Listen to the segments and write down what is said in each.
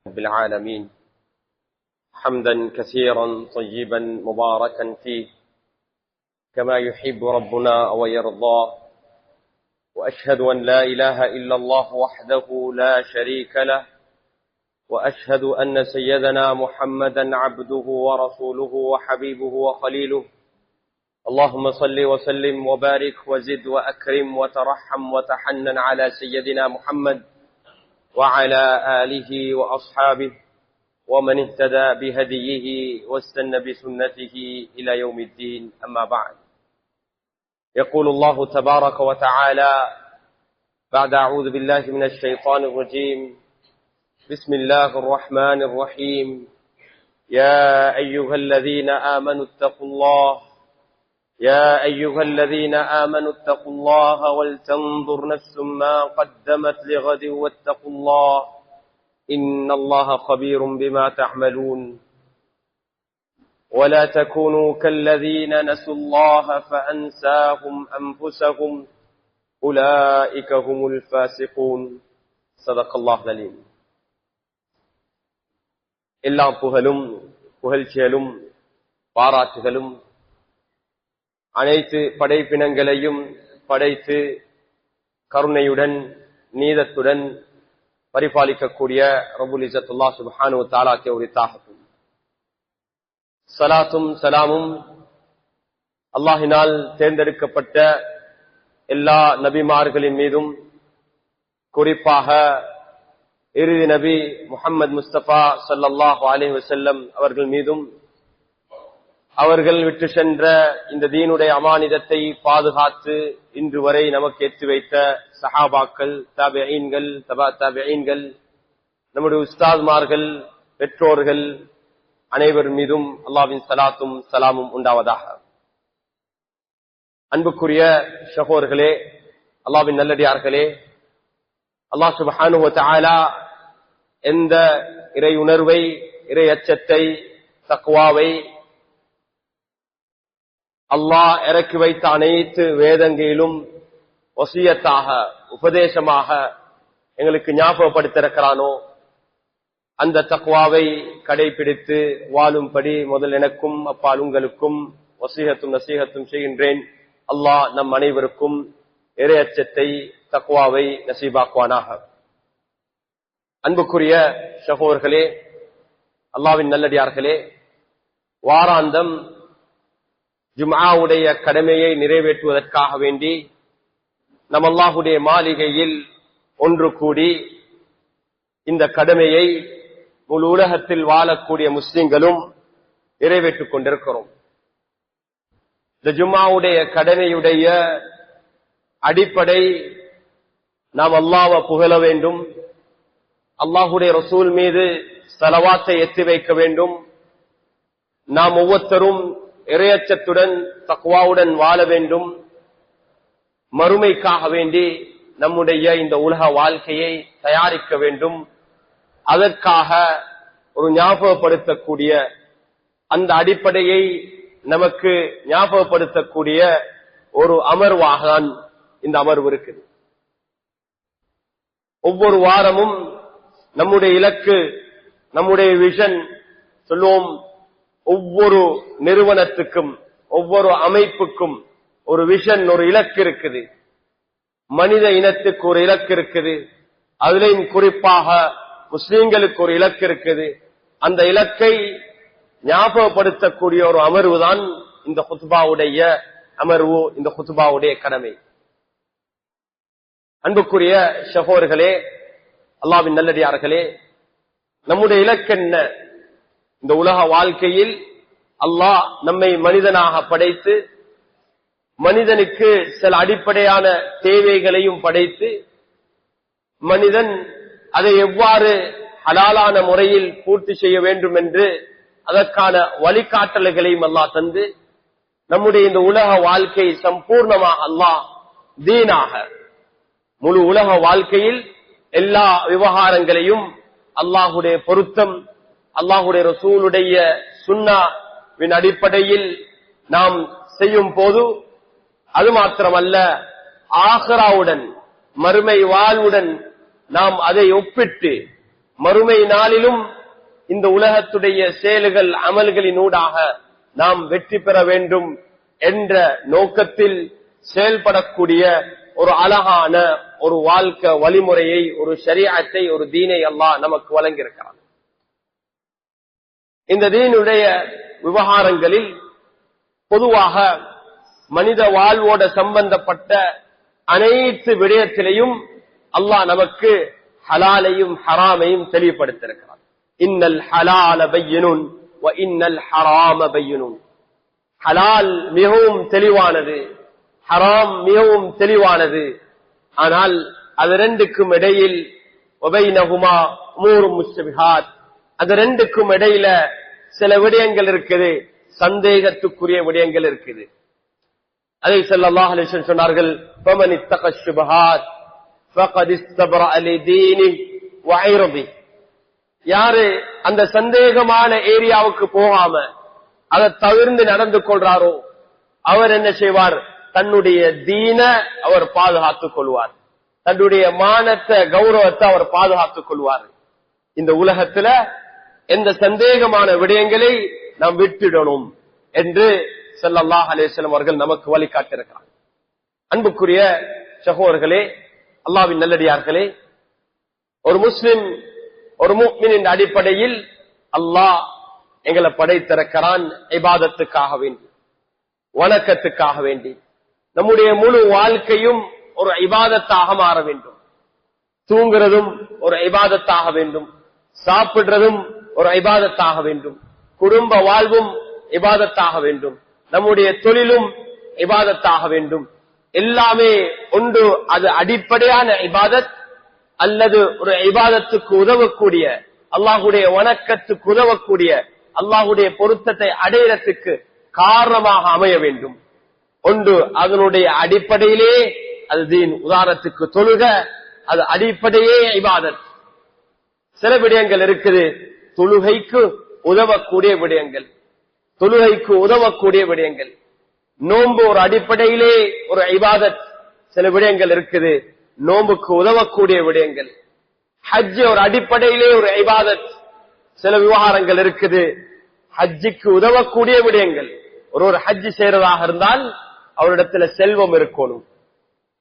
رب العالمين حمدا كثيرا طيبا مباركا فيه كما يحب ربنا ويرضاه، وأشهد أن لا إله إلا الله وحده لا شريك له، وأشهد أن سيدنا محمدا عبده ورسوله وحبيبه وخليله. اللهم صل وسلم وبارك وزد وأكرم وترحم وتحنن على سيدنا محمد وعلى آله وأصحابه ومن اهتدى بهديه واستنى بسنته إلى يوم الدين. أما بعد، يقول الله تبارك وتعالى بعد أعوذ بالله من الشيطان الرجيم: بسم الله الرحمن الرحيم. يا أيها الذين آمنوا اتقوا الله يا أيها الذين آمنوا اتقوا الله ولتنظر نفس ما قدمت لغد واتقوا الله إن الله خبير بما تعملون. ولا تكونوا كالذين نسوا الله فأنساهم أنفسهم أولئك هم الفاسقون. صدق الله العليم. எல்லா புகழும் புகழ்ச்சிகளும் பாராட்டுகளும் அனைத்து படைப்பினங்களையும் படைத்து கருணையுடன் நீதத்துடன் பரிபாலிக்கக்கூடிய ரப்புல் இஸ்ஸத்துல்லாஹ் சுப்ஹானஹு வ தஆலாவுக்கு உரித்தாகட்டும். ஸலாத்தும் ஸலாமும் அல்லாஹ்வினால் தேர்ந்தெடுக்கப்பட்ட எல்லா நபிமார்களின் மீதும், குறிப்பாக இறுதி நபி முஹம்மது முஸ்தபா ஸல்லல்லாஹு அலைஹி வஸல்லம் அவர்கள் மீதும், அவர்கள் விட்டு சென்ற இந்த தீனுடைய அமானிதத்தை பாதுகாத்து இன்று வரை நமக்கு ஏற்றி வைத்த சஹாபாக்கள், தாபிஈன்கள், தபா தாபிஈன்கள், நம்முடைய உஸ்தாத்மார்கள், பெற்றோர்கள் அனைவர் மீதும் அல்லாஹ்வின் ஸலாத்தும் ஸலாமும் உண்டாவதாக. அன்புக்குரிய சகோதரர்களே, அல்லாஹ்வின் நல்லடியார்களே, அல்லாஹ் சுப்ஹானஹு வ தஆலா எந்த இறை உணர்வை, இறை அச்சத்தை, தக்வாவை அல்லாஹ் இறக்கி வைத்த அனைத்து வேதங்களிலும் வசியத்தாக, உபதேசமாக எங்களுக்கு ஞாபகப்படுத்திருக்கிறானோ அந்த தக்வாவை கடைபிடித்து வாழும்படி முதல் எனக்கும் அப்பால் உங்களுக்கும் வசீகத்தும் நசீகத்தும் செய்கின்றேன். அல்லாஹ் நம் அனைவருக்கும் இறை அச்சத்தை, தக்வாவை நசீபாக்குவானாக. அன்புக்குரிய சகோதரர்களே, அல்லாஹ்வின் நல்லடியார்களே, வாராந்தம் ஜும்ஆவுடைய கடமையை நிறைவேற்றுவதற்காக வேண்டி நம் அல்லாஹ்வுடைய மாளிகையில் ஒன்று கூடி இந்த கடமையை முழு உலகத்தில் வாழக்கூடிய முஸ்லிம்களும் நிறைவேற்றிக் கொண்டிருக்கிறோம். இந்த ஜும்ஆவுடைய கடமையுடைய அடிப்படை நாம் அல்லாஹ்வை புகழ வேண்டும், அல்லாஹ்வுடைய ரசூல் மீது ஸலவாத்தை ஏற்றி வைக்க வேண்டும். நாம் ஒவ்வொருத்தரும் இறையச்சத்துடன் தக்வாவுடன் வாழ வேண்டும். மறுமைக்காக வேண்டி நம்முடைய இந்த உலக வாழ்க்கையை தயாரிக்க வேண்டும். அதற்காக ஒரு ஞாபகப்படுத்தக்கூடிய, அந்த அடிப்படையை நமக்கு ஞாபகப்படுத்தக்கூடிய ஒரு அமர்வாக தான் இந்த அமர்வு இருக்குது. ஒவ்வொரு வாரமும் நம்முடைய இலக்கு, நம்முடைய விஷன் சொல்லுவோம். ஒவ்வொரு நிறுவனத்துக்கும், ஒவ்வொரு அமைப்புக்கும் ஒரு விஷன், ஒரு இலக்கு இருக்குது. மனித இனத்துக்கு ஒரு இலக்கு இருக்குது. அதிலையும் குறிப்பாக முஸ்லிம்களுக்கு ஒரு இலக்கு இருக்குது. அந்த இலக்கை ஞாபகப்படுத்தக்கூடிய ஒரு அமர்வு தான் இந்த குத்பாவுடைய அமர்வு, இந்த குத்பாவுடைய கடமை. அன்புக்குரிய சகோதரர்களே, அல்லாஹ்வின் நல்லடியார்களே, நம்முடைய இலக்கு என்ன? இந்த உலக வாழ்க்கையில் அல்லாஹ் நம்மை மனிதனாக படைத்து, மனிதனுக்கு சில அடிப்படையான தேவைகளையும் படைத்து, மனிதன் அதை எவ்வாறு ஹலாலான முறையில் பூர்த்தி செய்ய வேண்டும் என்று அதற்கான வழிகாட்டல்களையும் அல்லாஹ் தந்து, நம்முடைய இந்த உலக வாழ்க்கை சம்பூர்ணமாக அல்லாஹ் தீனாக, முழு உலக வாழ்க்கையில் எல்லா விவகாரங்களையும் அல்லாஹ்வுடைய பொருத்தம், அல்லாஹ்வுடைய ரசூலுடைய சுன்னாவின் அடிப்படையில் நாம் செய்யும் போது, அது மாத்திரமல்ல ஆகிராவுடன், மறுமை வாழ்வுடன் நாம் அதை ஒப்பிட்டு மறுமை நாளிலும் இந்த உலகத்துடைய செயல்கள் அமல்களினூடாக நாம் வெற்றி பெற வேண்டும் என்ற நோக்கத்தில் செயல்படக்கூடிய ஒரு அழகான ஒரு வாழ்க்கை வழிமுறையை, ஒரு ஷரீஅத்தை, ஒரு தீனை அல்லாஹ் நமக்கு வழங்கியிருக்கிறான். இந்த தீனுடைய விவகாரங்களில் பொதுவாக மனித வாழ்வோட சம்பந்தப்பட்ட அனைத்து விடயத்திலையும் அல்லாஹ் நமக்கு ஹலாலையும் ஹராமையும் தெளிவுபடுத்தியிருக்கிறான். இன்னல் ஹலால பையினுன் வ இன்னல் ஹராம பையினுன். ஹலால் மிகவும் தெளிவானது, ஹராம் மிகவும் தெளிவானது. ஆனால் அது ரெண்டுக்கும் இடையில் வபைனஹுமா உமூரும் முஸ்தபிஹாத், அது ரெண்டுக்கும் இடையில சில விடயங்கள் இருக்குது, சந்தேகத்துக்குரிய விடயங்கள் இருக்குது. அதை ஸல்லல்லாஹு அலைஹி வஸல்லம் சொன்னார்கள், ஃபமன் இத்தக ஷுபஹாத் ஃபகத் இஸ்தபரஅ லிதீனிஹி வ இர்திஹி. யாரு அந்த சந்தேகமான ஏரியாவுக்கு போகாம அதை தவிர்த்து நடந்து கொள்றாரோ அவர் என்ன செய்வார்? தன்னுடைய தீன அவர் பாதுகாத்துக் கொள்வார், தன்னுடைய மானத்தை, கௌரவத்தை அவர் பாதுகாத்துக் கொள்வார். இந்த உலகத்துல எந்த சந்தேகமான விடயங்களை நாம் விட்டுடணும் என்று ஸல்லல்லாஹு அலைஹி வஸல்லம் அவர்கள் நமக்கு வழிகாட்டியிருக்கிறார். அன்புக்குரிய சகோதரர்களே, அல்லாஹ்வின் நல்லடியார்களே, ஒரு முஸ்லிம், ஒரு முஃமினின் அடிப்படையில் அல்லாஹ் எங்களை படைத்திருக்கிறான் இபாதத்துக்காக வேண்டி, வணக்கத்துக்காக வேண்டி. நம்முடைய முழு வாழ்க்கையும் ஒரு இபாதத்தாக மாற வேண்டும். தூங்குறதும் ஒரு இபாதத்தாக வேண்டும், சாப்பிடுறதும் ஒரு இபாதத்தாக வேண்டும், குடும்ப வாழ்வும் இபாதத்தாக வேண்டும், நம்முடைய தொழிலும் இபாதத்தாக வேண்டும். எல்லாமே ஒன்று, அது அடிப்படையான இபாதத் அல்லது ஒரு இபாதத்துக்கு உதவக்கூடிய, அல்லாஹுடைய வணக்கத்துக்கு உதவக்கூடிய, அல்லாஹுடைய பொருத்தத்தை அடையறதுக்கு காரணமாக அமைய வேண்டும். ஒன்று அதனுடைய அடிப்படையிலே அது தீன். உதாரணத்துக்கு தொழுக, அது அடிப்படையே இபாதத். சில விடயங்கள் இருக்குது தொழுகைக்கு உதவக்கூடிய விடயங்கள், தொழுகைக்கு உதவக்கூடிய விடயங்கள். நோன்பு ஒரு அடிப்படையிலே ஒரு இபாதத். சில விடயங்கள் இருக்குது நோன்புக்கு உதவக்கூடிய விடயங்கள். ஹஜ் ஒரு அடிப்படையிலே ஒரு இபாதத். சில விவகாரங்கள் இருக்குது ஹஜ்ஜுக்கு உதவக்கூடிய விடயங்கள். ஒரு ஹஜ் செய்யறதாக இருந்தால் அவரிடத்துல செல்வம் இருக்கணும்,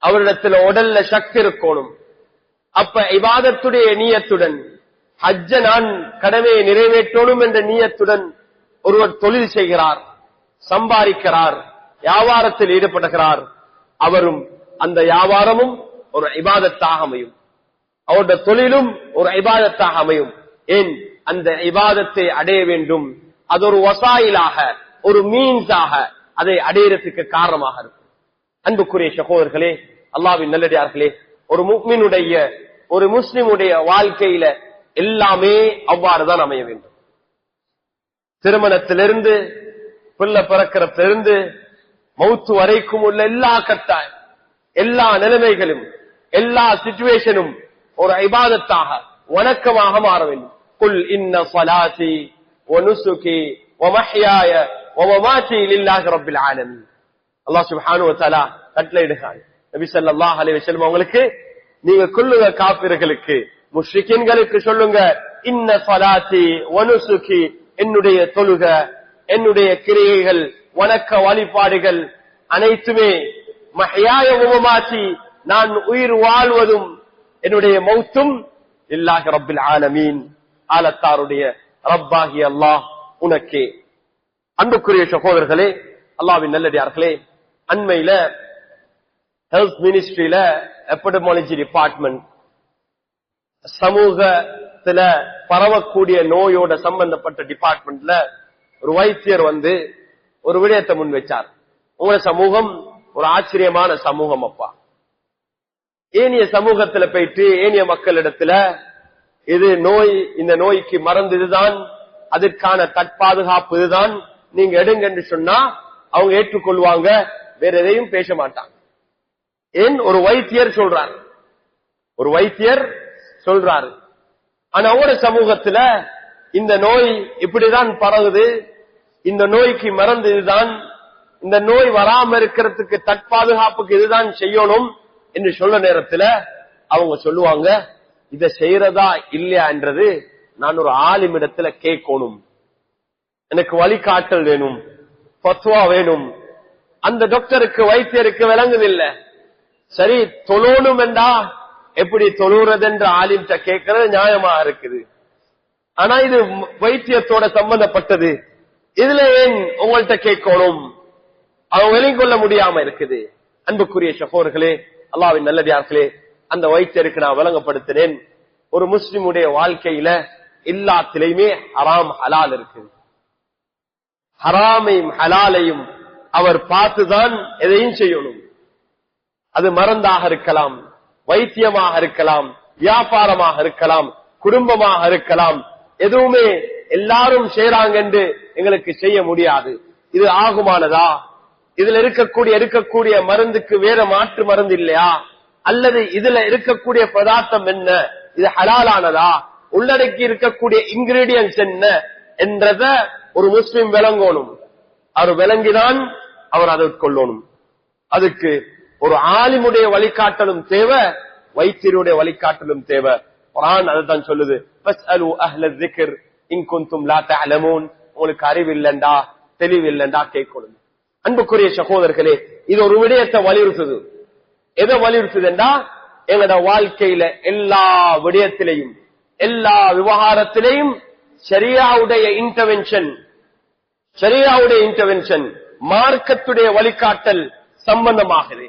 அவரிடத்துல உடல்ல சக்தி இருக்கணும். அப்ப இபாதத்துடைய நியத்துடன், ஹஜ்ஜ நான் கடமையை நிறைவேற்றணும் என்ற நியத்துடன் ஒருவர் தொழில் செய்கிறார், சம்பாதிக்கிறார், வியாபாரத்தில் ஈடுபடுகிறார், அவரும் அந்த வியாபாரமும் ஒரு இபாதத்தாக அமையும், அவருடைய தொழிலும் ஒரு இபாதத்தாக அமையும். ஏன்? அந்த இபாதத்தை அடைய வேண்டும், அது ஒரு வசாயிலாக, ஒரு மீன்ஸாக அதை அடையறதுக்கு காரணமாக இருக்கும். அன்புக்குரிய சகோதரர்களே, அல்லாஹ்வின் நல்லடியார்களே, ஒரு முஃமினுடைய, ஒரு முஸ்லிமுடைய வாழ்க்கையில எல்லாமே அவ்வாறுதான் அமைய வேண்டும். திருமணத்திலிருந்து, பிள்ளை பிறக்கிறதிலிருந்து மௌத்து வரைக்கும் உள்ள எல்லா கட்டாயம், எல்லா நிலைமைகளும், எல்லா சிச்சுவேஷனும் ஒரு இபாதத்தாக, வணக்கமாக மாற வேண்டும். குல் இன்ன ஸலாத்தி வ நுசுகி வ மஹ்யாய வ மமாத்தி லில்லாஹி ரப்பில் ஆலமீன். அல்லாஹ் சுப்ஹானஹு வ தஆலா கட்டளையிடுகிறார் நபி ஸல்லல்லாஹு அலைஹி வஸல்லம் அவங்களுக்கு, நீங்க சொல்லுங்க காஃபிர்களுக்கு, முஷ்ரிக்கீன்களுக்கு சொல்லுங்க, இன்ன ஸலாத்தி வ நுசுகி, என்னுடைய தொழுக, என்னுடைய கிரியைகள், வணக்க வழிபாடுகள் அனைத்துமே, மஹ்யாய வ மமாத்தி, நான் உயிர் வாழ்வதும் என்னுடைய மௌத்தும் லில்லாஹி ரப்பில் ஆலமீன், ஆலத்தாருடைய ரப்பாகி அல்லாஹ் உனக்கே. அன்புக்குரிய சகோதரர்களே, அல்லாஹ்வின் நல்லடியார்களே, அண்மையில ஹெல்த் மினிஸ்ட்ரியில எபிடமியாலஜி டிபார்ட்மெண்ட், சமூகத்துல பரவக்கூடிய நோயோட சம்பந்தப்பட்ட டிபார்ட்மெண்ட்ல ஒரு வைத்தியர் வந்து ஒரு விடயத்தை முன் வச்சார். உங்க சமூகம் ஒரு ஆச்சரியமான சமூகம் அப்பா. ஏனைய சமூகத்துல போயிட்டு ஏனைய மக்களிடத்துல இது நோய், இந்த நோய்க்கு மருந்து இதுதான், அதற்கான தற்பாதுகாப்பு இதுதான், நீங்க எடுங்க என்று சொன்னா அவங்க ஏற்றுக்கொள்வாங்க, வேற எதையும் பேச மாட்டாங்க. ஏன்? ஒரு வைத்தியர் சொல்றாரு, ஒரு வைத்தியர் சொல்றாரு. ஆனா அவரோட சமூகத்துல இந்த நோய் இப்படிதான் பரவுது, இந்த நோய்க்கு மருந்து இதுதான், இந்த நோய் வராம இருக்கிறதுக்கு தற்பாதுகாப்புக்கு இதுதான் செய்யணும் என்று சொல்ல நேரத்துல அவங்க சொல்லுவாங்க, இதை செய்யறதா இல்லையா என்றது நான் ஒரு ஆலிமிடத்துல கேட்கணும். எனக்கு வழிகாட்டல் வேணும், பத்வா வேணும். அந்த டாக்டருக்கு வைத்தியருக்கு விளங்குதில்லை. சரி தொழணும் என்றா எப்படி தொழுறது என்று ஆலிம்கிட்ட கேட்கறது நியாயமா இருக்குது. ஆனா இது வைத்தியத்தோட சம்பந்தப்பட்டது, இதுல ஏன் உங்கள்கிட்ட கேட்கணும்? அவங்க விளங்கிக் கொள்ள முடியாம இருக்குது. அன்புக்குரிய சகோதரர்களே, அல்லாஹ்வின் நல்லடியார்களே, அந்த வைத்தியருக்கு நான் விளங்கப்படுத்தினேன், ஒரு முஸ்லிமுடைய வாழ்க்கையில எல்லாத்திலையுமே ஹராம் ஹலால் இருக்கு. ஹராமையும் ஹலாலையும் அவர் பார்த்துதான் எதையும் செய்யணும். அது மருந்தாக இருக்கலாம், வைத்தியமாக இருக்கலாம், வியாபாரமாக இருக்கலாம், குடும்பமாக இருக்கலாம். எதுவுமே எல்லாரும் செய்றாங்க என்று எங்களுக்கு செய்ய முடியாது. இது ஆகுமானதா? இதுல இருக்கக்கூடிய மருந்துக்கு வேற மாற்று மருந்து இல்லையா? அல்லது இதுல இருக்கக்கூடிய பதார்த்தம் என்ன, இது ஹலாலானதா? உள்ளடக்கி இருக்கக்கூடிய இன்கிரீடியன்ஸ் என்ன என்றத ஒரு முஸ்லிம் விளங்கணும். அவர் விளங்கிதான் அவர் அதை கொள்ளணும். அதுக்கு ஒரு ஆலிமுடைய வழிகாட்டலும் தேவை, வைத்தியருடைய வழிகாட்டலும் தேவை. குர்ஆன் அதுதான் சொல்லுது, ஃபஸ்அலு அஹ்ல ذிக்ர் இன் குன்தும் லா தஅலமூன். உங்களுக்கு அறிவு இல்லண்டா, தெளிவு இல்லண்டா கேட்கணும். அன்புக்குரிய சகோதரர்களே, இது ஒரு விடயத்தை வலியுறுத்துது. எதை வலியுறுத்துதுண்டா, எங்களோட வாழ்க்கையில எல்லா விடயத்திலையும் எல்லா விவகாரத்திலையும் ஷரியாவுடைய இன்டர்வென்ஷன் மார்க்கத்துடைய வழிகாட்டல் சம்பந்தமாகுது,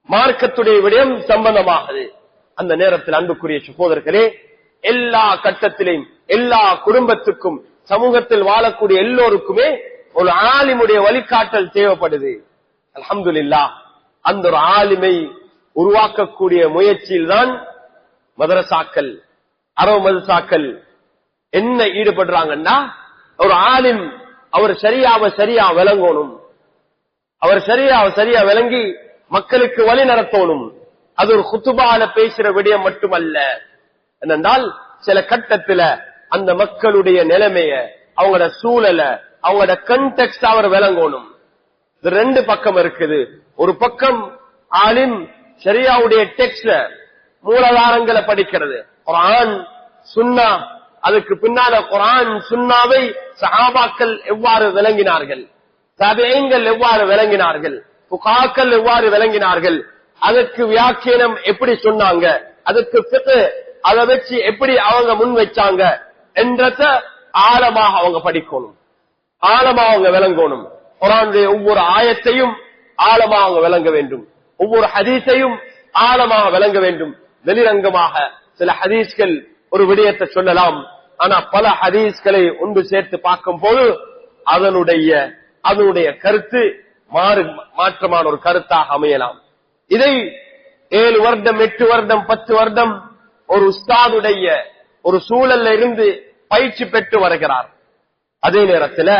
மார்க்கத்துடைய விடயம் சம்பந்தமாகுது. அந்த நேரத்தில் அன்புக்குரிய சகோதரர்களே, எல்லா கட்டத்திலையும் எல்லா குடும்பத்துக்கும் சமூகத்தில் வாழக்கூடிய எல்லோருக்குமே ஒரு ஆலிமுடைய வழிகாட்டல் தேவைப்படுது. அல்ஹம்துலில்லாஹ், அந்த ஒரு ஆலிமை உருவாக்கக்கூடிய முயற்சியில் தான் மதரசாக்கள், அரபு மதரசாக்கள் என்ன ஈடுபடுறாங்கன்னா, ஒரு ஆலிம் அவர் சரியா விளங்கணும், அவர் சரியா விளங்கி மக்களுக்கு வழி நடத்தணும். அது ஒரு குத்துபால பேசுற விடயம் மட்டுமல்ல. என்னென்றால் சில கட்டத்துல அந்த மக்களுடைய நிலைமைய, அவங்களோட சூழல, அவங்களோட கண்டெக்ஸ்ட் அவர் விளங்கணும். இது ரெண்டு பக்கம் இருக்குது. ஒரு பக்கம் ஆலிம் ஷரியாவுடைய டெக்ஸ்ட் மூலதாரங்களை படிக்கிறது, குர்ஆன் சுன்னா, அதுக்கு பின்னால குர்ஆன் சுன்னாவை சஹாபாக்கள் எவ்வாறு விளங்கினார்கள், தபீஈன்கள் எவ்வாறு விளங்கினார்கள், ஃபுகாக்கள் எவ்வாறு விளங்கினார்கள், அதற்கு வியாக்கியானம் எப்படி சொன்னாங்க, அதுக்கு ஃபிக்ஹ் அதை வச்சு எப்படி அவங்க முன் வச்சாங்க என்றத ஆழமாக அவங்க படிக்கணும், ஆழமாக அவங்க விளங்கணும். குர்ஆனுடைய ஒவ்வொரு ஆயத்தையும் ஆழமாக அவங்க விளங்க வேண்டும், ஒவ்வொரு ஹதீஸையும் ஆழமாக விளங்க வேண்டும். வெளிரங்கமாக சில ஹதீஸ்கள் ஒரு விடயத்தை சொல்லலாம், ஆனா பல ஹதீஸ்களை ஒன்று சேர்த்து பார்க்கும் போது அதனுடைய கருத்து மாற்றமான ஒரு கருத்தாக அமையலாம். இதை 7 வருடம் 8 வருடம் 10 வருடம் ஒரு உஸ்தாதுடைய ஒரு சூழல்ல இருந்து பயிற்சி பெற்று வருகிறார். அதே நேரத்தில்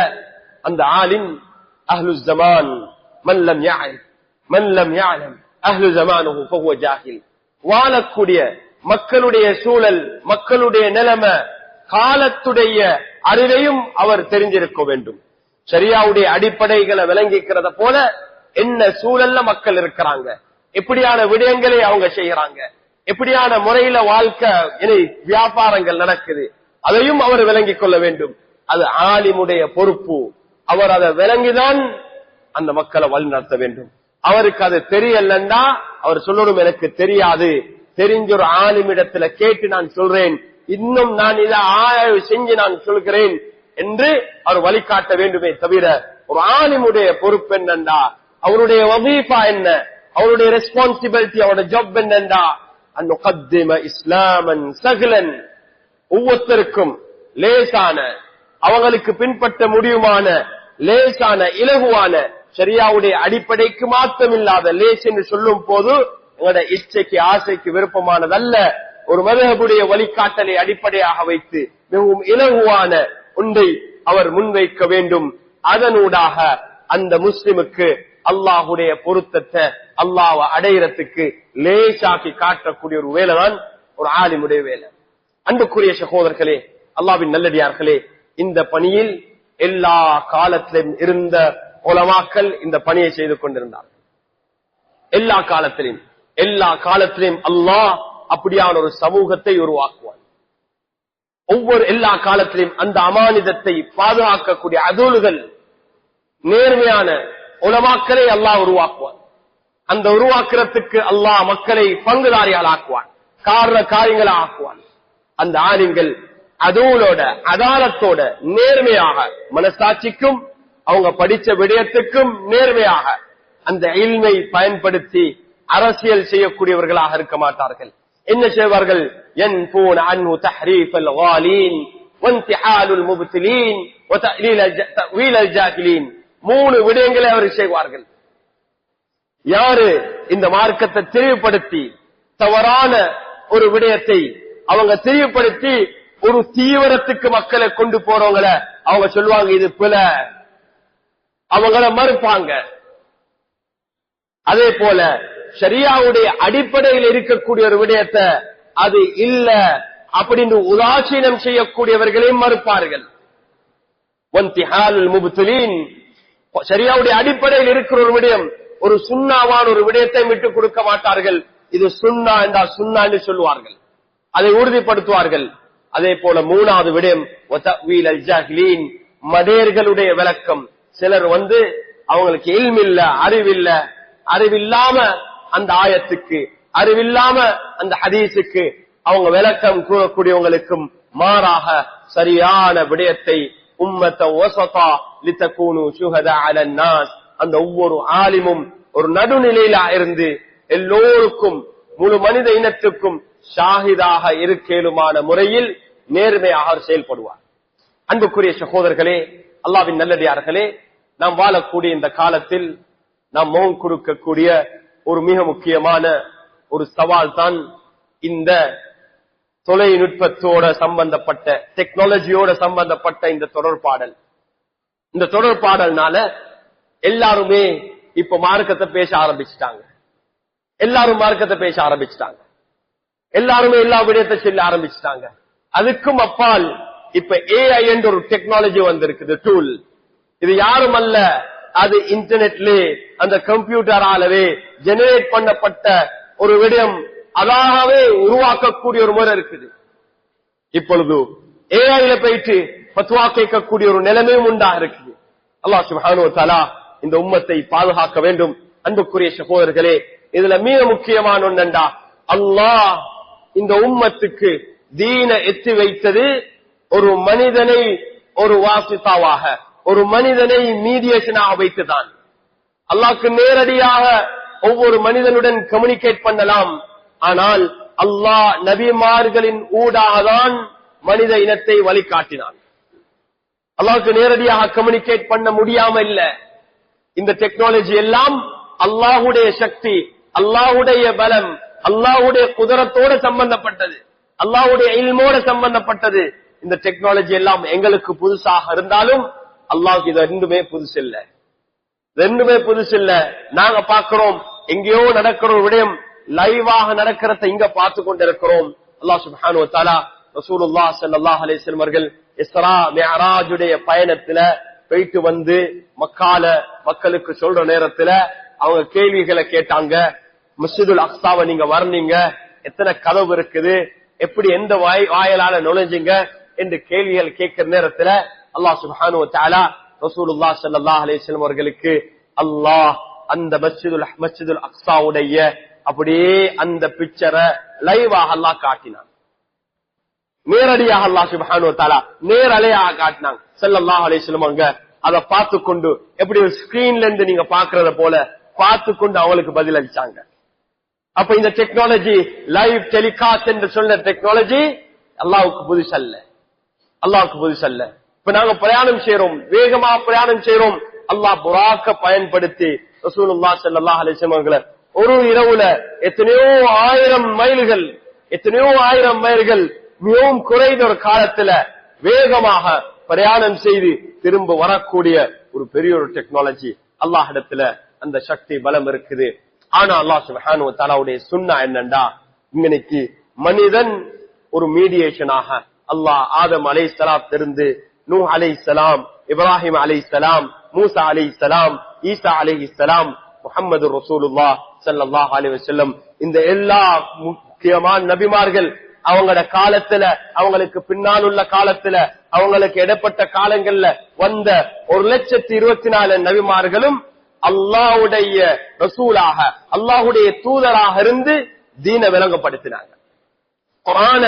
அந்த ஆலிம் அஹ்லு ஸமான் மன் லம் يعلم அஹ்லு ஸமானுஹு ஃபஹுவ ஜாஹில். வாழக்கூடிய மக்களுடைய சூழல், மக்களுடைய நிலைமை, காலத்துடைய அறிவையும் அவர் தெரிஞ்சிருக்க வேண்டும். ஷரியாவுடைய அடிப்படைகளை விளங்கிக்கிறத போல என்ன சூழல்ல மக்கள் இருக்கிறாங்க, எப்படியான விடயங்களை அவங்க செய்யறாங்க, எப்படியான முறையில வாழ்க்கை வியாபாரங்கள் நடக்குது, அதையும் அவர் விளங்கிக் கொள்ள வேண்டும். அது ஆலிமுடைய பொறுப்பு. அவர் அதை விளங்கிதான் அந்த மக்களை வழி நடத்த வேண்டும். அவருக்கு அது தெரியலன்னா அவர் சொல்லணும், எனக்கு தெரியாது, தெரிஞ்ச ஒரு ஆலிமிடத்துல கேட்டு நான் சொல்றேன், இன்னும் நான் இதை ஆய்வு செஞ்சு நான் சொல்கிறேன் என்று அவர் வழிகாட்ட வேண்டுமே தவிர, ஒரு ஆலிமுடைய பொறுப்பு என்னண்டா, அவருடைய வதீஃபா என்ன, அவருடைய ரெஸ்பான்சிபிலிட்டி, அவருடைய ஜாப் என்னண்டா, அன்னுகத்திம இஸ்லாமன் சஹ்லன், ஒவ்வொருத்தருக்கும் லேசான, அவங்களுக்கு பின்பற்ற முடியுமான லேசான இலகுவான ஷரியாவுடைய அடிப்படைக்கு மாற்றமில்லாத லேஸ் என்று சொல்லும் போது எங்களோட இச்சைக்கு ஆசைக்கு விருப்பமானதல்ல, ஒரு மதஹபுடைய வழிகாட்டலை அடிப்படையாக வைத்து மிகவும் இலகுவான ஒன்றை அவர் முன்வைக்க வேண்டும். அதனூடாக அந்த முஸ்லிமுக்கு அல்லாஹுடைய பொருத்தத்தை, அல்லாஹ்வை அடையிறதுக்கு லேசாக்கி காட்டக்கூடிய ஒரு வேலைதான் ஒரு ஆலிமுடைய வேலை. அன்புக்குரிய சகோதரர்களே, அல்லாஹ்வின் நல்லடியார்களே, இந்த பணியில் எல்லா காலத்திலும் இருந்த உலமாக்கள் இந்த பணியை செய்து கொண்டிருந்தார். எல்லா காலத்திலும் அல்லாஹ் அப்படியான ஒரு சமூகத்தை உருவாக்குவான். எல்லா காலத்திலும் அந்த அமானிதத்தை பாதுகாக்கக்கூடிய அதூல்கள் நேர்மையான உலமாக்களை அல்லாஹ் உருவாக்குவான். அந்த உருவாக்குறதுக்கு அல்லாஹ் மக்களை பங்குதாரியால் ஆக்குவான், காரியங்களை ஆக்குவான். அந்த ஆலிம்கள் அதூலோட அதாலத்தோட நேர்மையாக மனசாட்சிக்கும் அவங்க படிச்ச விடயத்துக்கும் நேர்மையாக அந்த இல்மை பயன்படுத்தி அரசியல் செய்யக்கூடியவர்களாக இருக்க மாட்டார்கள். என்ன செய்வார்கள்? ينفون عنه تحريف الغالين وانتحال المبتلين وتأويل الجاهلين. 3 விடயங்களை அவர் செய்வார்கள். யாரு இந்த மார்க்கத்தை தெளிவுபடுத்தி தவறான ஒரு விடயத்தை அவங்க தெளிவுபடுத்தி ஒரு தீவிரத்துக்கு மக்களை கொண்டு போறவங்கள அவங்க சொல்லுவாங்க இது பிழை, அவங்கள மறுப்பாங்க. அதே போல ஷரியாவுடைய அடிப்படையில் இருக்கக்கூடிய ஒரு விடயத்தை அது இல்ல அப்படின்னு உதாசீனம் செய்யக்கூடியவர்களையும் மறுப்பார்கள். வன்திஹாலுல் முப்திலீன், ஷரியாவுடைய அடிப்படையில் இருக்கிற ஒரு விடயம், ஒரு சுன்னாவான ஒரு விடயத்தை விட்டு கொடுக்க மாட்டார்கள். இது சுன்னா என்றால் சுன்னா என்று சொல்லுவார்கள், அதை உறுதிப்படுத்துவார்கள். அதே போல 3வது விடயம் வதஅவீல் அல் ஜாஹிலீன், மதேர்களுடைய விளக்கம். சிலர் அவங்களுக்கு இல்மில்ல, அறிவில்லாம அந்த ஆயத்துக்கு, அறிவில்லாம அந்த ஹதீஸுக்கு அவங்க விளக்கம் கூறக்கூடியவங்களுக்கும் மாறாக சரியான விடயத்தை உம்மத வஸதா லிதகூனு ஷுஹதா அலன் நாஸ், அந்த ஒவ்வொரு ஆலிமும் ஒரு நடுநிலையில இருந்து எல்லோருக்கும் முழு மனித இனத்துக்கும் ஷாஹிதாக இருக்கேலுமான முறையில் நேர்மையாக செயல்படுவார். அன்புக்குரிய சகோதரர்களே, அல்லாஹ்வின் நல்லடியார்களே, நாம் வாழக்கூடிய இந்த காலத்தில் நாம் முகம் கொடுக்கக்கூடிய ஒரு மிக முக்கியமான ஒரு சவால் தான் இந்த தொலைநுட்பத்தோட சம்பந்தப்பட்ட, டெக்னாலஜியோட சம்பந்தப்பட்ட இந்த தொடர்பாடல். இந்த தொடர்பாடல்னால எல்லாருமே இப்ப மார்க்கத்தை பேச ஆரம்பிச்சுட்டாங்க. எல்லாரும் மார்க்கத்தை பேச ஆரம்பிச்சுட்டாங்க. எல்லாருமே எல்லா விடயத்தை சொல்ல ஆரம்பிச்சுட்டாங்க. அதுக்கும் அப்பால் இப்ப ஏஐ என்ற ஒரு டெக்னாலஜி வந்திருக்குது, டூல். இது யாரும் அல்ல, அது இன்டர்நெட்ல அந்த கம்ப்யூட்டராலவே ஜெனரேட் பண்ணப்பட்ட ஒரு விடயம், அதாகவே உருவாக்கக்கூடிய ஒரு முறை இருக்குது. இப்பொழுது ஏஐல போயிட்டு பத்வா கேட்கக்கூடிய ஒரு நிலைமையும் உண்டா இருக்குது. அல்லாஹ் சுப்ஹானஹு வ தஆலா இந்த உம்மத்தை பாதுகாக்க வேண்டும். அன்புக்குரிய சகோதரர்களே, இதுல மிக முக்கியமான ஒன்றா, அல்லாஹ் இந்த உம்மத்துக்கு தீன எத்தி வைத்தது ஒரு மனிதனை ஒரு வாசித்தாவாக, ஒரு மனிதனை மீடியேஷனாக வைத்துதான். அல்லாஹ்க்கு நேரடியாக ஒவ்வொரு மனிதனுடன் கம்யூனிகேட் பண்ணலாம். ஆனால் அல்லாஹ் நபிமார்களின் ஊடாகதான் மனித இனத்தை வழிகாட்டினான். அல்லாஹ்க்கு நேரடியாக கம்யூனிகேட் பண்ண முடியாம இல்ல. இந்த டெக்னாலஜி எல்லாம் அல்லாஹுடைய சக்தி, அல்லாஹுடைய பலம், அல்லாஹுடைய குதரத்தோட சம்பந்தப்பட்டது, அல்லாஹுடைய இல்மோட சம்பந்தப்பட்டது. இந்த டெக்னாலஜி எல்லாம் எங்களுக்கு புதுசாக இருந்தாலும் அல்லாஹ்க்கு இது ரெண்டுமே புதுசு இல்ல. ரெண்டுமே புதுசு இல்ல. நாங்க பாக்குறோம், எங்கேயோ நடக்கிற ஒரு விடயம் லைவாக நடக்கிறத இங்க பார்த்து கொண்டிருக்கிறோம். அல்லாஹ் சுப்ஹானஹு வ தஆலா ரசூலுல்லாஹ் ஸல்லல்லாஹு அலைஹி வஸல்லம் அவர்கள் இஸ்ரா மிஅராஜுடைய பயணத்துல போயிட்டு மக்கால மக்களுக்கு சொல்ற நேரத்துல அவங்க கேள்விகளை கேட்டாங்க. மஸ்ஜிதுல் அக்ஸாவை நீங்க வர்றீங்க, எத்தனை கதவு இருக்குது, எப்படி எந்த வாயிலால நுழைஞ்சீங்க என்று கேள்விகள் கேட்கிற நேரத்துல அல்லாஹ் சுப்ஹானஹு வ தஆலா ரசூலுல்லாஹ் ஸல்லல்லாஹு அலைஹி வஸல்லம் அவர்களுக்கு அல்லாஹ் அந்த மஸ்ஜிதுல் அக்ஸாவுடைய அப்படியே அந்த பிக்சரை லைவாக அல்லாஹ் காட்டினான். நேரடியாக அல்லாஹ் சுப்ஹானஹு வ தஆலா நேரலையாக காட்டினாங்க. ஸல்லல்லாஹு அலைஹி வஸல்லம் அவங்க அதை பார்த்து கொண்டு, எப்படி ஒரு ஸ்கிரீன்ல இருந்து நீங்க பாக்குறத போல பார்த்து கொண்டு அவங்களுக்கு பதில் அளிச்சாங்க. அப்ப இந்த டெக்னாலஜி, லைவ் டெலிகாஸ்ட் என்று சொன்ன டெக்னாலஜி அல்லாஹ்வுக்கு புதுசல்ல, அல்லாஹ்வுக்கு புதுசல்ல. இப்ப நாங்க பிரயாணம் செய்யறோம், வேகமா பிரயாணம் செய்யறோம். அல்லாஹ் புராக்க பயன்படுத்தி ரசூலுல்லாஹ் ஸல்லல்லாஹு அலைஹி வஸல்லம் அவங்களை ஒரு இரவுல எத்தனையோ ஆயிரம் மைல்கள் மிகவும் குறைந்த ஒரு காலத்துல வேகமாக பிரயாணம் செய்து திரும்ப வரக்கூடிய ஒரு பெரிய ஒரு டெக்னாலஜி. அல்லாஹ் இடத்துல அந்த சக்தி பலம் இருக்குது. ஆனா அல்லாஹ் சுப்ஹானஹு வ தஆலாவுடைய சுன்னா என்னண்டா, இன்னைக்கு மனிதன் ஒரு மீடியேஷனாக அல்லாஹ் ஆதம் அலைஹிஸ்ஸலாம் இருந்து நூஹ் அலைஹிஸ்ஸலாம், இப்ராஹிம் அலைஹிஸ்ஸலாம், மூசா அலைஹிஸ்ஸலாம், ஈசா அலைஹிஸ்ஸலாம், முஹம்மது ரசூலுல்லாஹ் ஸல்லல்லாஹு அலைஹி வஸல்லம், இந்த எல்லா முக்கியமான நபிமார்கள் அவங்களோட காலத்துல, அவங்களுக்கு பின்னால் உள்ள காலத்துல, அவங்களுக்கு இடப்பட்ட காலங்கள்ல வந்த 1,24,000 நபிமார்களும் அல்லாஹ்வுடைய ரசூலாக, அல்லாஹ்வுடைய தூதராக இருந்து தீனை விளங்கப்படுத்தினாங்க. குர்ஆன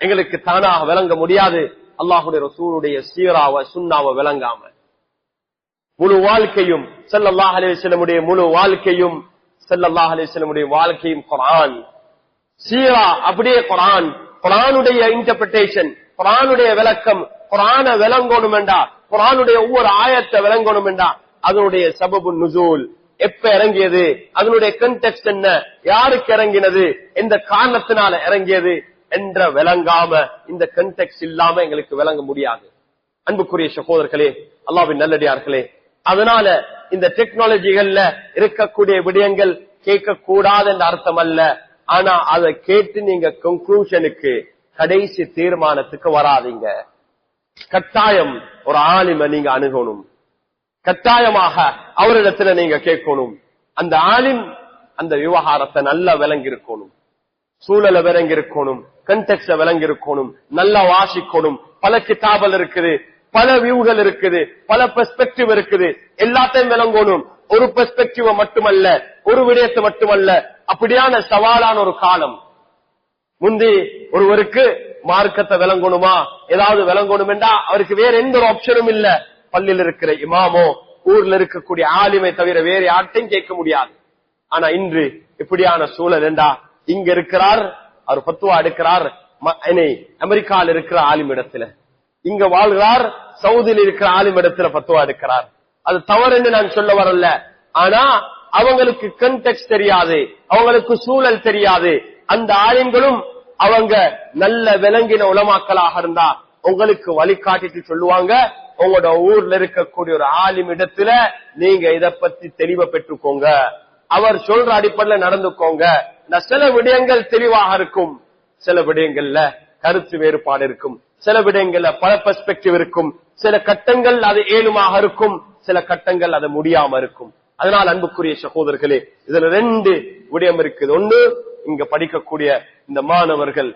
எங்களுக்கு தானாக விளங்க முடியாது, அல்லாஹ்வுடைய ரசூலுடைய சீராவை சுன்னாவை விளங்காம. முழு வாழ்க்கையும் ஸல்லல்லாஹு அலைஹி வஸல்லமுடைய முழு வாழ்க்கையும், ஸல்லல்லாஹு அலைஹி வஸல்லமுடைய வாழ்க்கையும் குர்ஆன். சீரா அப்படியே குர்ஆன், குர்ஆனுடைய இன்டர்பிரேஷன், குர்ஆனுடைய விளக்கம். குர்ஆனை விளங்கணும் என்றா, குர்ஆனுடைய ஒவ்வொரு ஆயத்தை விளங்கணும் என்றா அதனுடைய சபபு நுசூல், எப்ப இறங்கியது, அதனுடைய கண்டெக்ஸ்ட் என்ன, யாருக்கு இறங்கினது, எந்த காரணத்தினால இறங்கியது என்ற விளங்காம, இந்த கண்டெக்ஸ்ட் இல்லாம எங்களுக்கு விளங்க முடியாது. அன்புக்குரிய சகோதரர்களே, அல்லாஹ்வின் நல்லடியார்களே, அதனால இந்த டெக்னாலஜிகள்ல இருக்கக்கூடிய விடயங்கள் கேட்க கூடாது என்ற அர்த்தம் அல்ல. ஆனா அதை கேட்டு நீங்க கன்க்ளூஷனுக்கு, கடைசி தீர்மானத்துக்கு வராதீங்க. கட்டாயம் ஒரு ஆலிமை நீங்க அணுகணும், கட்டாயமாக அவரிடத்துல நீங்க கேட்கணும். அந்த ஆலிம் அந்த விவகாரத்தை நல்லா விளங்கி இருக்கணும், சூழலை விளங்கி இருக்கணும், கண்டெக்ஸ்ட விளங்கி இருக்கணும், நல்லா வாசிக்கணும். பல கிதாபல் இருக்குது, பல வியூகள் இருக்குது, பல பெர்ஸ்பெக்டிவ் இருக்குது, எல்லாத்தையும் விளங்கணும். ஒரு பெர்ஸ்பெக்டிவ மட்டுமல்ல, ஒரு விடயத்தை மட்டுமல்ல. அப்படியான சவாலான ஒரு காலம். முந்தி ஒருவருக்கு மார்க்கத்தை விளங்கணுமா, ஏதாவது விளங்கணும் என்றா அவருக்கு வேற எந்த ஒரு ஆப்ஷனும் இல்ல. பள்ளியில் இருக்கிற இமாமோ, ஊர்ல இருக்கக்கூடிய ஆலிமை தவிர வேற யார்ட்டையும் கேட்க முடியாது. ஆனா இன்று இப்படியான சூழல் என்றா, இங்க இருக்கிறார், அவர் பத்துவா எடுக்கிறார் அமெரிக்காவில் இருக்கிற ஆலிமிடத்துல, இங்க வாழ்கிறார் சவுதியில் இருக்கிற ஆலிமிடத்துல பத்துவா எடுக்கிறார். அது தவறு என்று நான் சொல்ல வரல. ஆனா அவங்களுக்கு கண்டெக்ஸ்ட் தெரியாது, அவங்களுக்கு சூழல் தெரியாது. அந்த ஆலிம்களும் அவங்க நல்ல விளங்கின உலமாக்களாக இருந்தா உங்களுக்கு வழிகாட்டிட்டு சொல்லுவாங்க, உங்களோட ஊர்ல இருக்கக்கூடிய ஒரு ஆலிம் இடத்துல நீங்க இத பத்தி தெளிவை பெற்றுக்கோங்க, அவர் சொல்ற அடிப்படையில நடந்துக்கோங்க. சில விடயங்கள் தெளிவாக இருக்கும், சில விடயங்கள்ல கருத்து வேறுபாடு இருக்கும், சில விடயங்கள்ல பல பெர்ஸ்பெக்டிவ் இருக்கும், சில கட்டங்கள் அது ஏழுமாக இருக்கும், சில கட்டங்கள் அது முடியாம இருக்கும். அதனால் அன்புக்குரிய சகோதரர்களே, இதுல 2 விடயம் இருக்குது. ஒன்று, இங்க படிக்கக்கூடிய இந்த மாணவர்கள்,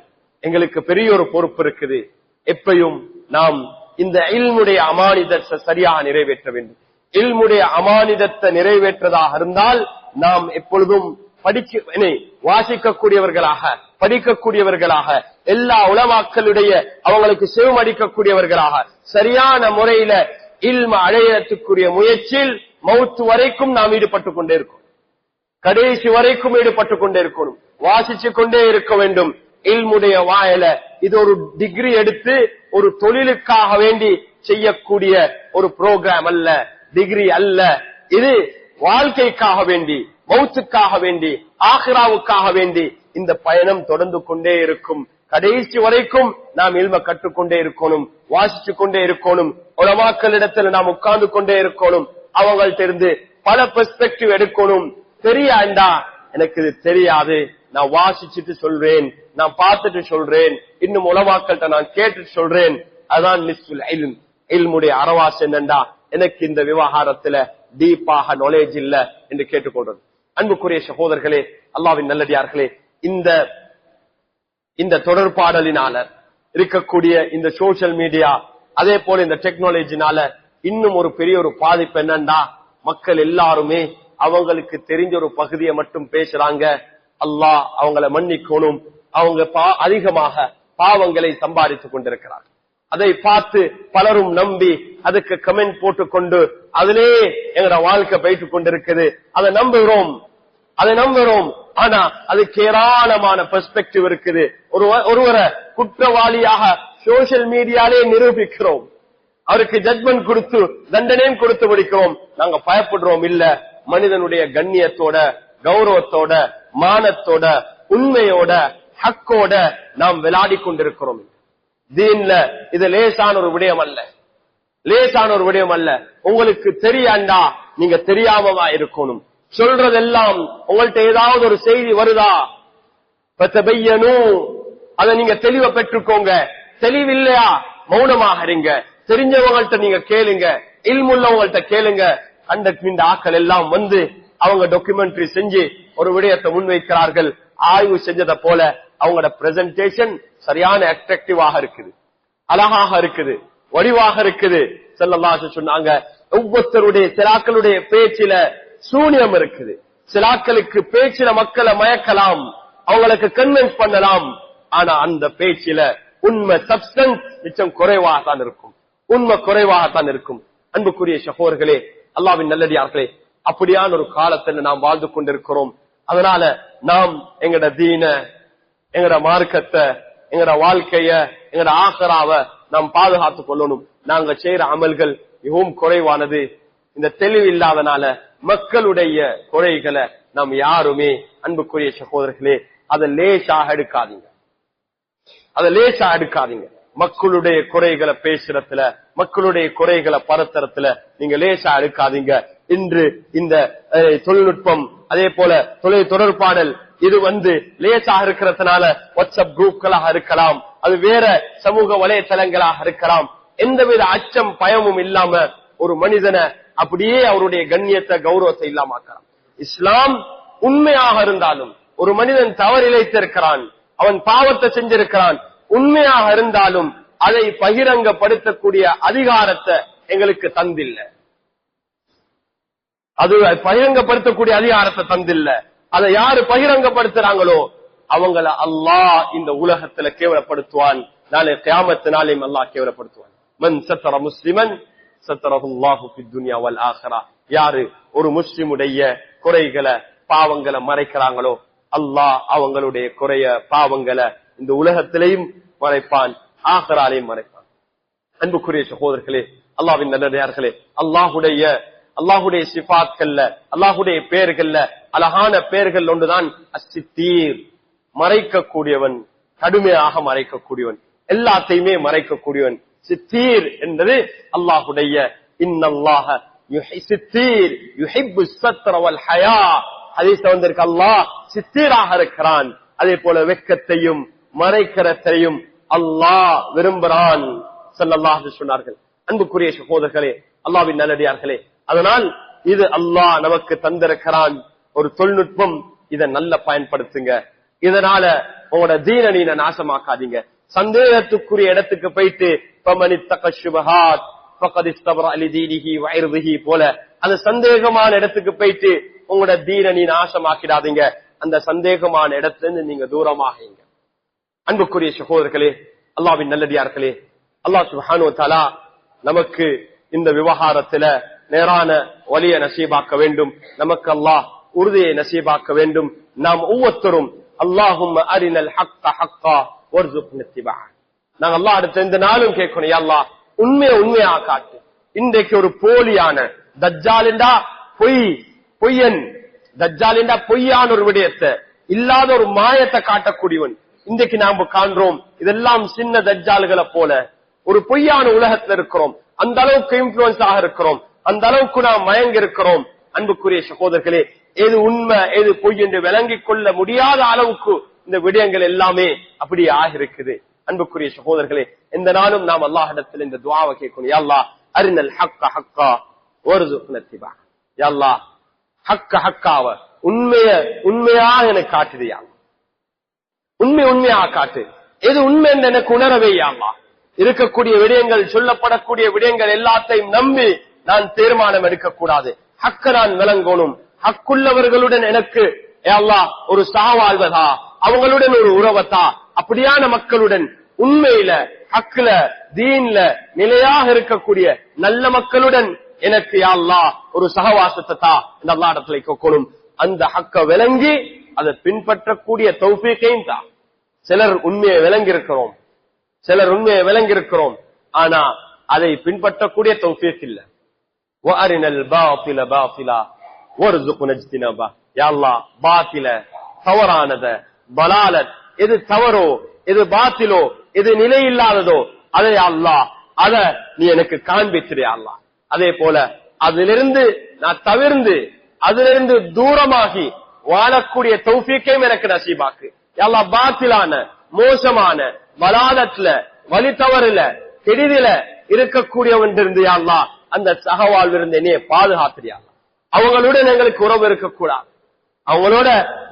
எங்களுக்கு பெரிய ஒரு பொறுப்பு இருக்குது. எப்பயும் நாம் இந்த இல்முடைய அமானிதத்தை சரியாக நிறைவேற்ற வேண்டும். இல்முடைய அமானிதத்தை நிறைவேற்றதாக இருந்தால் நாம் எப்பொழுதும் வாசிக்கக்கூடியவர்களாக, படிக்கக்கூடியவர்களாக, எல்லா உலமாக்களுடைய அவங்களுக்கு செவமடிக்கக்கூடியவர்களாக, சரியான முறையில இல்ம அடையத்துக்குரிய முயற்சியில் மௌத்து வரைக்கும் நாம் ஈடுபட்டுக் கொண்டே இருக்கோம், கடைசி வரைக்கும் ஈடுபட்டுக் கொண்டே இருக்கணும், வாசிச்சு கொண்டே இருக்க வேண்டும். இல்முடைய வாயில இது ஒரு டிகிரி எடுத்து ஒரு தொழிலுக்காக வேண்டி செய்யக்கூடிய ஒரு புரோகிராம் அல்ல, டிகிரி அல்ல. இது வாழ்க்கைக்காக வேண்டி, மௌத்துக்காக வேண்டி, ஆகிராவுக்காக வேண்டி இந்த பயணம் தொடர்ந்து கொண்டே இருக்கும். கடைசி வரைக்கும் நாம் இல்ம கற்றுக்கொண்டே இருக்கணும், வாசிச்சு கொண்டே இருக்கணும். உலமாக்களிடத்துல நாம் உட்கார்ந்து கொண்டே இருக்கணும், அவங்கள்ட்ட இருந்து பல பெர்ஸ்பெக்டிவ் எடுக்கணும். தெரியாண்டா எனக்கு இது தெரியாது, நான் வாசிச்சுட்டு சொல்றேன், நான் பார்த்துட்டு சொல்றேன், இன்னும் உலமாக்கள்கிட்ட நான் கேட்டுட்டு சொல்றேன். அதான் நிஸ்ஃபுல் இல்ம். இல்முடைய அரவாஸ் என்னண்டா, எனக்கு இந்த விவகாரத்துல டீப்பாக நாலேஜ் இல்ல என்று கேட்டுக்கொள்றது. அன்புக்குரிய சகோதரர்களே, அல்லாஹ்வின் நல்லடியார்களே, இந்த தொடர்பாடலினால இருக்கக்கூடிய இந்த சோசியல் மீடியா, அதே போல இந்த டெக்னாலஜினால இன்னும் ஒரு பெரிய ஒரு பாதிப்பு என்னண்டா, மக்கள் எல்லாருமே அவங்களுக்கு தெரிஞ்ச ஒரு பகுதியை மட்டும் பேசுறாங்க. அல்லாஹ் அவங்களை மன்னிக்கணும், அவங்க அதிகமாக பாவங்களை சம்பாதித்துக் கொண்டிருக்கிறார். அதை பார்த்து பலரும் நம்பி அதுக்கு கமெண்ட் போட்டுக்கொண்டு அதிலே எங்களோட வாழ்க்கை போயிட்டுக் கொண்டிருக்குது. அதை நம்புகிறோம். ஆனா அதுக்கு ஏராளமான பெர்ஸ்பெக்டிவ் இருக்குது. ஒருவரை குற்றவாளியாக சோசியல் மீடியாலே நிரூபிக்கிறோம், அவருக்கு ஜட்மெண்ட் கொடுத்து தண்டனையும் கொடுத்து முடிக்கிறோம். நாங்க பயப்படுறோம் இல்ல, மனிதனுடைய கண்ணியத்தோட, கௌரவத்தோட, மானத்தோட, உண்மையோட, ஹக்கோட நாம் விளையாடி கொண்டிருக்கிறோம். தீன்ல இது லேசான ஒரு விடயம் அல்ல, லேசான ஒரு விடயம் அல்ல. உங்களுக்கு தெரியாண்டா நீங்க தெரியாமவா இருக்கணும். சொல்றதெல்லாம் உங்கள்ட்ட ஏதாவது ஒரு செய்தி வருதா, அதை நீங்க தெளிவை பெற்றுக்கோங்க. தெளிவில்லையா மௌனமாக இருங்க. தெரிஞ்சவங்கள்ட்ட நீங்க கேளுங்க, இல்முள்ளவங்கள்ட்ட கேளுங்க. அந்த ஆக்கள் எல்லாம் வந்து அவங்க டாக்குமெண்ட்ரி செஞ்சு ஒரு விடயத்தை முன்வைக்கிறார்கள். ஆய்வு செஞ்சதை போல அவங்களோட பிரசன்டேஷன் சரியான அட்ராக்டிவாக இருக்குது, அழகாக இருக்குது, வடிவாக இருக்குது. ஸல்லல்லாஹு அலைஹி சொன்னாங்க, ஒவ்வொருத்தருடைய சிலாக்களுடைய பேச்சில சூனியம் இருக்குது. சிலாக்களுக்கு பேச்சில மக்களை மயக்கலாம், அவங்களுக்கு கன்வின்ஸ் பண்ணலாம். ஆனா அந்த பேச்சில உண்மை சப்ஸ்டன்ஸ் மிச்சம் குறைவாகத்தான் இருக்கும், உண்மை குறைவாகத்தான் இருக்கும். அன்புக்குரிய சகோதரர்களே, அல்லாஹ்வின் நல்லடியார்களே, அப்படியான ஒரு காலத்தில் நாம் வாழ்ந்து கொண்டிருக்கிறோம். அதனால நாம் எங்கட தீன, எங்கட மார்க்கத்தை, எங்கட வாழ்க்கைய, எங்கட ஆகராவை நாம் பாதுகாத்துக் கொள்ளணும். நாங்க செய்யற அமல்கள் மிகவும் குறைவானது. இந்த தெளிவு இல்லாதனால மக்களுடைய குறைகளை நாம் யாருமே, அன்புக்குரிய சகோதரர்களே, அதை லேசாக எடுக்காதீங்க, அதை லேசா எடுக்காதீங்க. மக்களுடைய குறைகளை பேசுறதுல, மக்களுடைய குறைகளை பரத்துறதுல நீங்க லேசா எடுக்காதீங்க. இன்று இந்த தொழில்நுட்பம், அதே போல தொலை தொடர்பாடல், இது லேசாக இருக்கிறதுனால வாட்ஸ்அப் குரூப்களாக இருக்கலாம், அது வேற சமூக வலைத்தளங்களாக இருக்கலாம். எந்தவித அச்சம் பயமும் இல்லாம ஒரு மனிதனை அப்படியே அவருடைய கண்ணியத்தை கௌரவத்தை இல்லாமக்கலாம். இஸ்லாம் உண்மையாக இருந்தாலும், ஒரு மனிதன் தவறு இழைத்திருக்கிறான், அவன் பாவத்தை செஞ்சிருக்கிறான், உண்மையாக இருந்தாலும் அதை பகிரங்கப்படுத்தக்கூடிய அதிகாரத்தை எங்களுக்கு தந்தில்ல. அது பகிரங்கப்படுத்தக்கூடிய அதிகாரத்தை தந்தில்ல. அதை யாரு பகிரங்கப்படுத்துறாங்களோ அவங்கள அல்லாஹ் இந்த உலகத்துல கேவலப்படுத்துவான், நாளை கியாமத் நாளையும் அல்லாஹ் கேவலப்படுத்துவான். மன் சத்தர முஸ்லிமன் சத்தரஹுல்லாஹு ஃபித் துன்யா வல் ஆখিরাহ. யாரு ஒரு முஸ்லிமுடைய குறைகளை பாவங்களை மறைக்கிறாங்களோ அல்லாஹ் அவங்களுடைய குறைய பாவங்களை இந்த உலகத்திலையும் மறைப்பான், ஆகிராலையும் மறைப்பான். அன்புக்குரிய சகோதரர்களே, அல்லாஹ்வின் நல்லடியார்களே, அல்லாஹுடைய சிஃபாத்கள்ல, அல்லாஹுடைய பெயர்கள்ல அழகான பெயர்கள் ஒன்றுதான் அஸ்ஸித்தீர், மறைக்கக்கூடியவன், கடுமையாக மறைக்கக்கூடியவன், எல்லாத்தையுமே மறைக்கக்கூடியவன். சித்தீர் என்பது அல்லாஹுடைய இன்னல்லாஹ யுஹித்தீர் யுஹிப்பு ஸத்ர வல் ஹயா. ஹதீஸ்ல வந்திருக்கு, அல்லாஹ் சித்தீராக இருக்கிறான், அதே போல வெட்கத்தையும் மறைக்கிறதையும் அல்லாஹ் விரும்புகிறான் ஸல்லல்லாஹு அலைஹி சொன்னார்கள். அன்புக்குரிய சகோதரர்களே, அல்லாஹ்வின் நல்லடியார்களே, அதனால் இது அல்லாஹ் நமக்கு தந்திருக்கிறான் ஒரு தொழில்நுட்பம், இதை நல்ல பயன்படுத்துங்க. இதனால உங்களோட தீன நீன நாசமாக்காதீங்க. சந்தேகத்துக்குரிய இடத்துக்கு போயிட்டு போல அந்த சந்தேகமான இடத்துக்கு போயிட்டு உங்களோட தீன நீ நாசமாக்கிடாதீங்க. அந்த சந்தேகமான இடத்துல இருந்து நீங்க தூரமாகீங்க. அன்புக்குரிய சகோதரர்களே, அல்லாஹ்வின் நல்லடியார்களே, அல்லாஹ் சுப்ஹானஹு வ தஆலா நமக்கு இந்த விவகாரத்துல நேரான வழியை நசீபாக்க வேண்டும். நமக்கு அல்லாஹ் உறுதியை நசீபாக்க வேண்டும். நாம் ஒவ்வொருத்தரும் அல்லாஹும்ம அரினல் ஹக்க ஹக்கா வர்ஸுக்னா இத்திபாஅ. நாங்க அல்லாஹ் அடுத்த இந்த நாளும் கேட்கணும், யா அல்லாஹ் உண்மையை உண்மையா காட்டு. இன்றைக்கு ஒரு போலியான தஜ்ஜாலிண்டா பொய்யன், தஜ்ஜாலிண்டா பொய்யான ஒரு விடயத்தை, இல்லாத ஒரு மாயத்தை காட்டக்கூடியவன் இன்றைக்கு நாம காண்றோம். இதெல்லாம் சின்ன தஜ்ஜால்களை போல ஒரு பொய்யான உலகத்துல இருக்கிறோம். அந்த அளவுக்கு இன்ஃபுளுன்ஸ் ஆக இருக்கிறோம், அந்த அளவுக்கு நாம் மயங்கி இருக்கிறோம். அன்புக்குரிய சகோதரர்களே, எது உண்மை எது பொய் என்று விளங்கிக் கொள்ள முடியாத அளவுக்கு இந்த விடயங்கள் எல்லாமே அப்படி ஆகிருக்குது. அன்புக்குரிய சகோதரர்களே, இந்த நாளும் நாம் அல்லாஹ்விடத்தில் இந்த துஆவை கேட்கணும், யா அல்லாஹ் அரினல் ஹக்க ஹக்கா வர்ஸுக்னா இத்திபாஅ. யா அல்லாஹ் ஹக்க ஹக்காவ உண்மையாக எனக்கு காட்டுது, யா அல்லாஹ் உண்மையாக காட்டு. எது உண்மை என்று எனக்கு உணரவே யா அல்லாஹ். இருக்கக்கூடிய விடயங்கள், சொல்லப்படக்கூடிய விடயங்கள் எல்லாத்தையும் நம்பி நான் தீர்மானம் எடுக்கக்கூடாது. ஹக்க நான் விளங்கணும். ஹக்குள்ளவர்களுடன் எனக்கு யா அல்லாஹ் ஒரு சாவாழ்வதா, அவங்களுடன் ஒரு உறவத்தா, அப்படியான மக்களுடன் உண்மையில ஹக்குல தீன்ல நிலையாக இருக்கக்கூடிய நல்ல மக்களுடன் எனக்கு யா அல்லாஹ் ஒரு சகவாசத்தை தா இந்த அல்லாஹ் இடத்துல கேட்கணும். அந்த ஹக்க விளங்கி அதை பின்பற்றக்கூடிய தௌஃபீக்கையும் தா. சிலர் உண்மையை விளங்கி இருக்கிறோம், ஆனா அதை பின்பற்றக்கூடிய தௌஃபீக் இல்ல. வஅரினல் பாத்தில பாத்திலா வர்ஸுக்னா இஜ்தினாபா. யா அல்லாஹ் பாத்தில, தவறானத, பலாலத், எது தவறோ எது பாத்திலோ எது நிலை இல்லாததோ அதை அல்லாஹ் அத நீ எனக்கு காண்பிச்சிரு அல்லாஹ். அதே போல அதிலிருந்து நான் தவிர்ந்து அதிலிருந்து தூரமாகி வாழக்கூடிய தௌஃபீக்கையும் எனக்கு நசீபாக்கு. யா அல்லாஹ் பாத்திலான மோசமான பலாலத்ல வழி தவறுல கெடுதில இருக்கக்கூடியவன் இருந்து யா அல்லாஹ் அந்த சகவாழ்விலிருந்து என்னைய பாதுகாத்திரியா. அவங்களுடன் எங்களுக்கு உறவு இருக்கக்கூடாது, அவங்களோட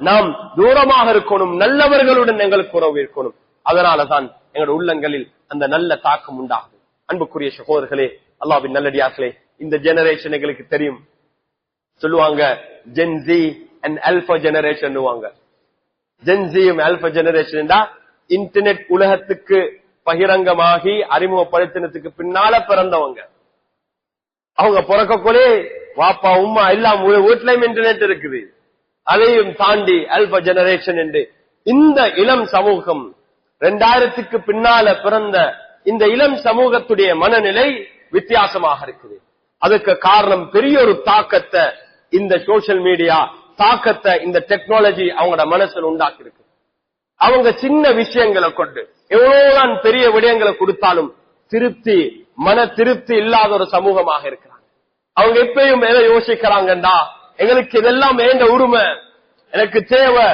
நாம் தூரமாக இருக்கணும், நல்லவர்களுடன் எங்களுக்கு உறவு இருக்கணும். அதனாலதான் எங்களோட உள்ளங்களில் அந்த நல்ல தாக்கம் உண்டாகும். அன்புக்குரிய சகோதரர்களே, அல்லாஹ்வின் நல்லடியார்களே, இந்த ஜெனரேஷன் எங்களுக்கு தெரியும். சொல்லுவாங்க ஜென்சி அண்ட் ஆல்பா ஜெனரேஷன். ஜென்சியும் ஆல்பா ஜெனரேஷன் இன்டர்நெட் உலகத்துக்கு பகிரங்கமாகி அறிமுகப்படுத்தினதுக்கு பின்னால பிறந்தவங்க. அவங்க பிறக்கக்குள்ளே வாப்பா உம்மா எல்லாம் வீட்லயும் இன்டர்நெட் இருக்குது. அதையும் தாண்டி ஆல்பா ஜெனரேஷன் என்று இந்த இளம் சமூகம் 2000க்கு பின்னால பிறந்த இந்த இளம் சமூகத்துடைய மனநிலை வித்தியாசமாக இருக்குது. அதுக்கு காரணம் பெரிய ஒரு தாக்கத்தை இந்த சோசியல் மீடியா தாக்கத்தை இந்த டெக்னாலஜி அவங்களோட மனசுல உண்டாக்கி இருக்கு. அவங்க சின்ன விஷயங்களை கொண்டு எவ்வளவுதான் பெரிய விடயங்களை கொடுத்தாலும் மன திருப்தி இல்லாத ஒரு சமூகமாக இருக்கிறாங்க. அவங்க எப்பயும் எதை யோசிக்கிறாங்கண்டா, எங்களுக்கு இதெல்லாம் வேண்ட உரிமை, எனக்கு தேவை,